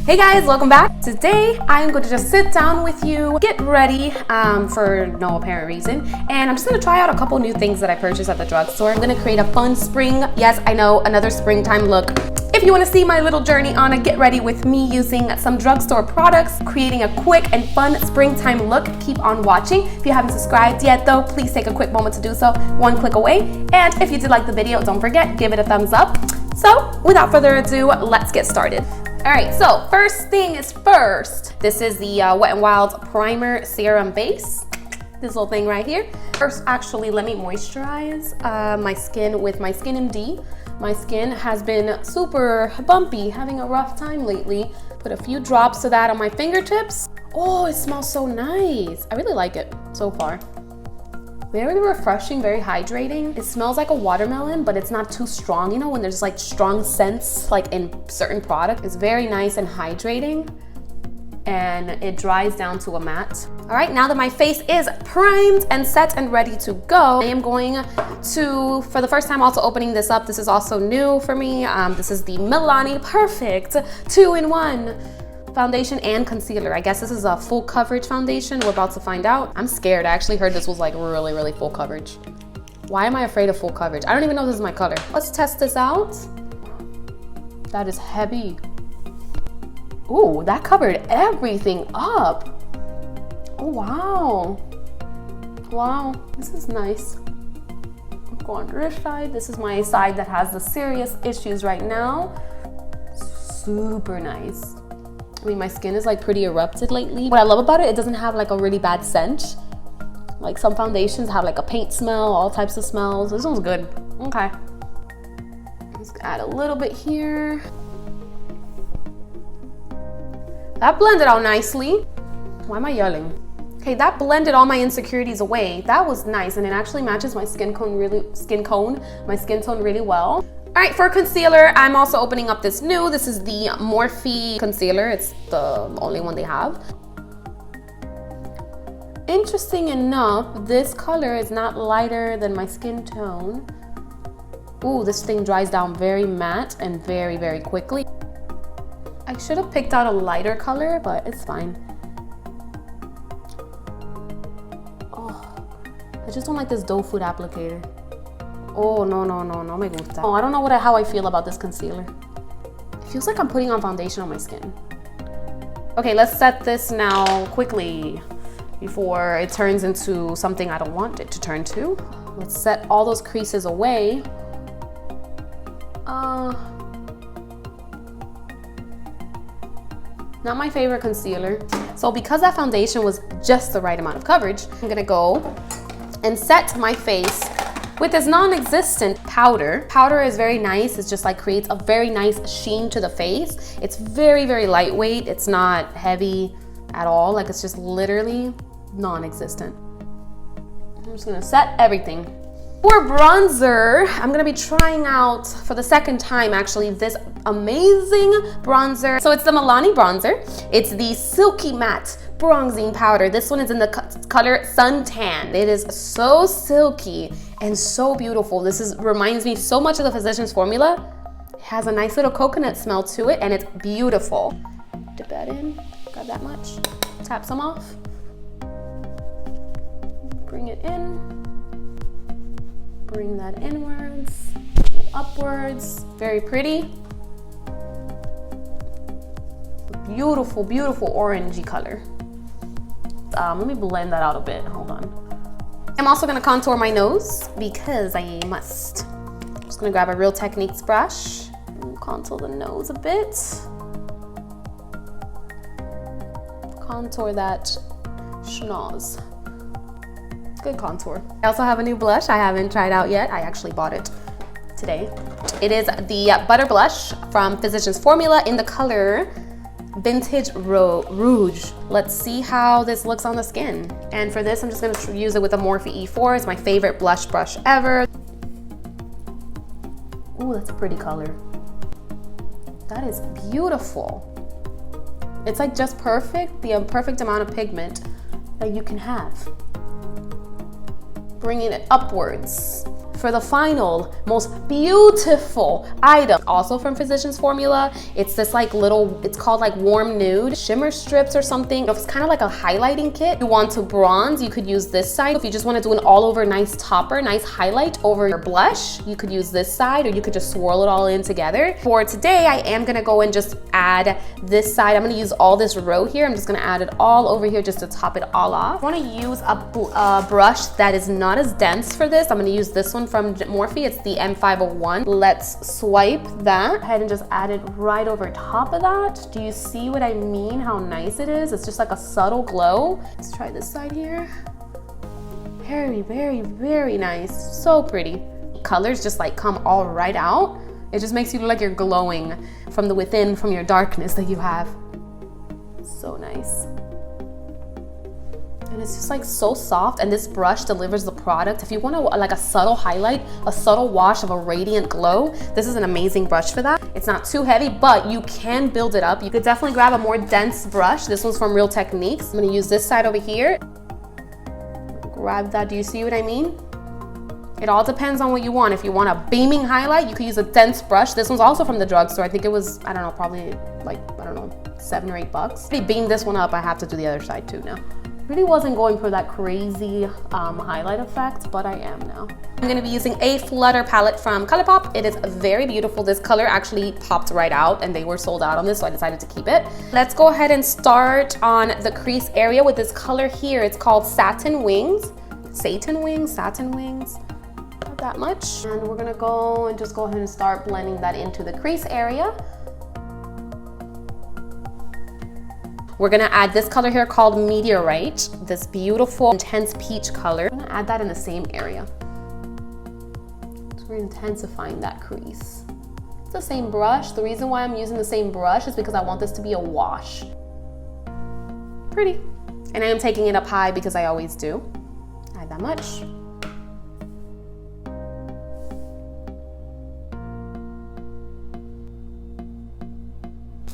Hey guys, welcome back. Today I'm going to just sit down with you, get ready for no apparent reason, and I'm just going to try out a couple new things that I purchased at the drugstore. I'm going to create a fun spring, yes I know, another springtime look. If you want to see my little journey on a get ready with me using some drugstore products, creating a quick and fun springtime look, keep on watching. If you haven't subscribed yet though, please take a quick moment to do so, one click away. And if you did like the video, don't forget, give it a thumbs up. So without further ado, let's get started. All right, so first thing is first. This is the Wet n Wild Primer Serum Base. This little thing right here. First, actually, let me moisturize my skin with my Skin MD. My skin has been super bumpy, having a rough time lately. Put a few drops of that on my fingertips. Oh, it smells so nice. I really like it so far. Very refreshing, very hydrating. It smells like a watermelon, but it's not too strong, you know, when there's like strong scents like in certain products. It's very nice and hydrating, and it dries down to a matte. All right, now that my face is primed and set and ready to go, I am going to, for the first time, also opening this up. This is also new for me. This is the Milani Perfect 2-in-1 foundation and concealer. I guess this is a full coverage foundation. We're about to find out. I'm scared. I actually heard this was like really full coverage. Why am I afraid of full coverage? I don't even know this is my color. Let's test this out. That is heavy. Ooh, that covered everything up. Oh, wow. Wow, this is nice. I'm going to this side. This is my side that has the serious issues right now. Super nice. I mean, my skin is like pretty erupted lately. What I love about it, it doesn't have like a really bad scent. Like some foundations have like a paint smell, all types of smells. This one's good. Okay. Let's add a little bit here. That blended out nicely. Why am I yelling? Okay, that blended all my insecurities away. That was nice, and it actually matches my skin tone really well. All right, for concealer, I'm also opening up this new. This is the Morphe concealer. It's the only one they have. Interesting enough, this color is not lighter than my skin tone. Ooh, this thing dries down very matte and very quickly. I should have picked out a lighter color, but it's fine. Oh, I just don't like this doe food applicator. Oh, no me gusta. Oh, I don't know how I feel about this concealer. It feels like I'm putting on foundation on my skin. Okay, let's set this now quickly before it turns into something I don't want it to turn to. Let's set all those creases away. Not my favorite concealer. So because that foundation was just the right amount of coverage, I'm gonna go and set my face with this non-existent powder. Powder is very nice. It just like creates a very nice sheen to the face. It's very lightweight. It's not heavy at all. Like, it's just literally non-existent. I'm just gonna set everything. For bronzer, I'm gonna be trying out for the second time actually this amazing bronzer. So it's the Milani bronzer. It's the Silky Matte Bronzing Powder. This one is in the color Suntan. It is so silky and so beautiful. This reminds me so much of the Physicians Formula. It has a nice little coconut smell to it, and it's beautiful. Dip that in, grab that much, tap some off, bring it in, bring that inwards, upwards, very pretty. Beautiful orangey color. Let me blend that out a bit, hold on. I'm also gonna contour my nose because I must. I'm just gonna grab a Real Techniques brush and contour the nose a bit. Contour that schnoz. Good contour. I also have a new blush I haven't tried out yet. I actually bought it today. It is the Butter Blush from Physicians Formula in the color Vintage Rouge. Let's see how this looks on the skin. And for this, I'm just gonna use it with a Morphe E4. It's my favorite blush brush ever. Ooh, that's a pretty color. That is beautiful. It's like just perfect, the perfect amount of pigment that you can have. Bringing it upwards. for the final, most beautiful item, also from Physicians Formula. It's this like little, it's called like Warm Nude Shimmer strips or something. It's kind of like a highlighting kit. If you want to bronze, you could use this side. If you just want to do an all over nice topper, nice highlight over your blush, you could use this side, or you could just swirl it all in together. For today, I am gonna go and just add this side. I'm gonna use all this row here. I'm just gonna add it all over here just to top it all off. I wanna use a brush that is not as dense for this. I'm gonna use this one from Morphe. It's the M501. Let's swipe that. Go ahead and just add it right over top of that. Do you see what I mean? How nice it is? It's just like a subtle glow. Let's try this side here. Very, very, very nice. So pretty. Colors just like come all right out. It just makes you look like you're glowing from the within, from your darkness that you have. So nice. And it's just like so soft, and this brush delivers the product. If you want to like a subtle highlight, a subtle wash of a radiant glow, this is an amazing brush for that. It's not too heavy, but you can build it up. You could definitely grab a more dense brush. This one's from Real Techniques. I'm gonna use this side over here. Grab that, do you see what I mean? It all depends on what you want. If you want a beaming highlight, you could use a dense brush. This one's also from the drugstore. I think it was, I don't know, probably like, I don't know, $7 or $8. If I beam this one up, I have to do the other side too now. Really wasn't going for that crazy highlight effect, but I am now. I'm gonna be using a Flutter palette from ColourPop. It is very beautiful. This color actually popped right out, and they were sold out on this, so I decided to keep it. Let's go ahead and start on the crease area with this color here. It's called Satin Wings. Satin Wings, not that much. And we're gonna go and just go ahead and start blending that into the crease area. We're gonna add this color here called Meteorite, this beautiful intense peach color. I'm gonna add that in the same area. So we're intensifying that crease. It's the same brush. The reason why I'm using the same brush is because I want this to be a wash. Pretty. And I am taking it up high because I always do. Add that much.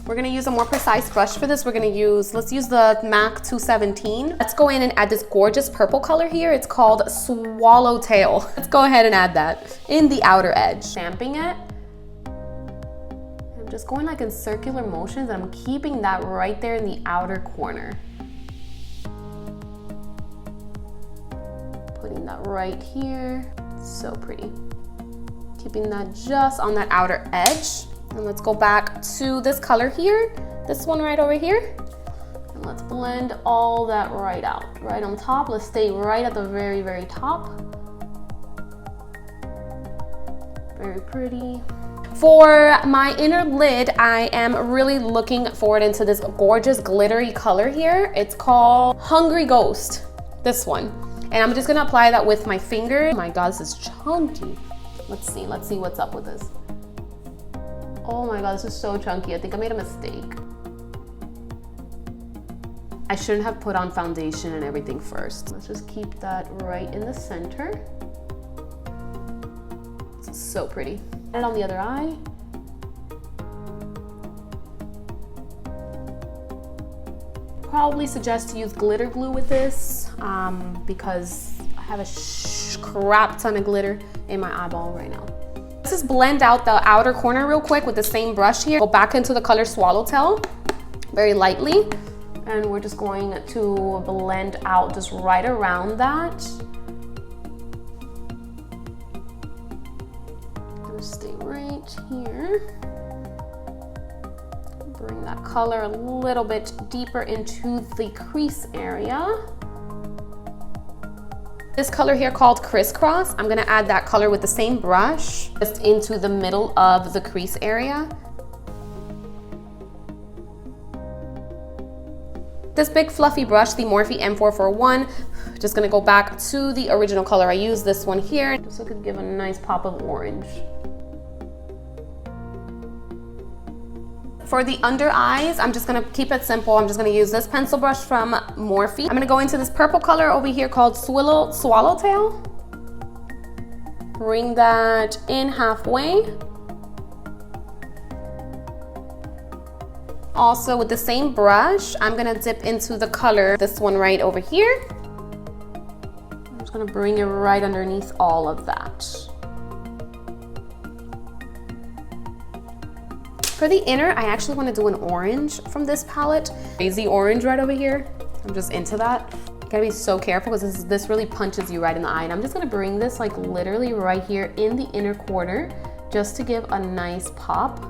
We're gonna use a more precise brush for this. Let's use the MAC 217. Let's go in and add this gorgeous purple color here. It's called Swallowtail. Let's go ahead and add that in the outer edge. Stamping it. I'm just going like in circular motions, and I'm keeping that right there in the outer corner. Putting that right here. So pretty. Keeping that just on that outer edge. And let's go back to this color here, this one right over here. And let's blend all that right out, right on top. Let's stay right at the very, very top. Very pretty. For my inner lid, I am really looking forward into this gorgeous glittery color here. It's called Hungry Ghost, this one. And I'm just gonna apply that with my finger. Oh my God, this is chunky. Let's see what's up with this. Oh my God, this is so chunky. I think I made a mistake. I shouldn't have put on foundation and everything first. Let's just keep that right in the center. It's so pretty. And on the other eye. Probably suggest to use glitter glue with this because I have a crap ton of glitter in my eyeball right now. Let's just blend out the outer corner real quick with the same brush here. Go back into the color Swallowtail very lightly. And we're just going to blend out just right around that. Just stay right here. Bring that color a little bit deeper into the crease area. This color here called Crisscross, I'm gonna add that color with the same brush just into the middle of the crease area. This big fluffy brush, the Morphe M441, just gonna go back to the original color I used, this one here, just so it could give a nice pop of orange. For the under eyes, I'm just gonna keep it simple. I'm just gonna use this pencil brush from Morphe. I'm gonna go into this purple color over here called Swallowtail. Bring that in halfway. Also with the same brush, I'm gonna dip into the color, this one right over here. I'm just gonna bring it right underneath all of that. For the inner, I actually want to do an orange from this palette. Crazy orange right over here. I'm just into that. You gotta be so careful because this really punches you right in the eye. And I'm just gonna bring this like literally right here in the inner corner just to give a nice pop.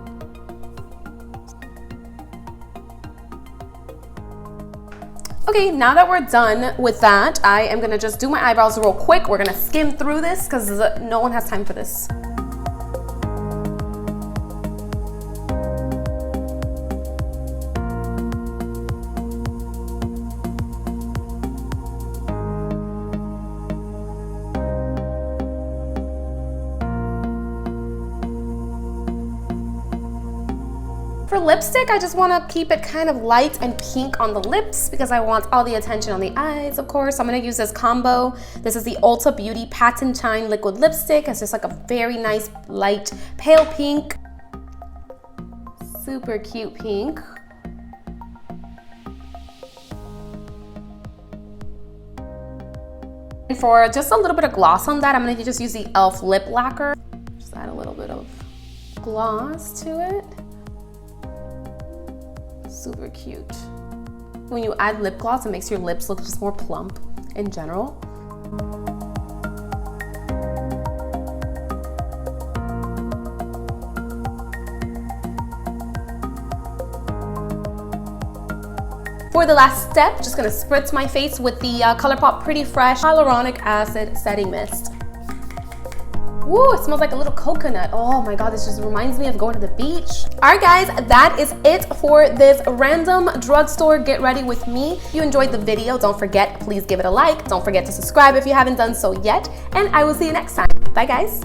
Okay, now that we're done with that, I am gonna just do my eyebrows real quick. We're gonna skim through this because no one has time for this. For lipstick, I just want to keep it kind of light and pink on the lips because I want all the attention on the eyes, of course. I'm going to use this combo. This is the Ulta Beauty Patent Shine Liquid Lipstick. It's just like a very nice, light, pale pink. Super cute pink. And for just a little bit of gloss on that, I'm going to just use the e.l.f. lip lacquer. Just add a little bit of gloss to it. Super cute. When you add lip gloss, it makes your lips look just more plump in general. For the last step, just gonna spritz my face with the ColourPop Pretty Fresh Hyaluronic Acid Setting Mist. Woo, it smells like a little coconut. Oh my God, this just reminds me of going to the beach. All right guys, that is it for this random drugstore get ready with me. If you enjoyed the video, don't forget, please give it a like. Don't forget to subscribe if you haven't done so yet. And I will see you next time. Bye guys.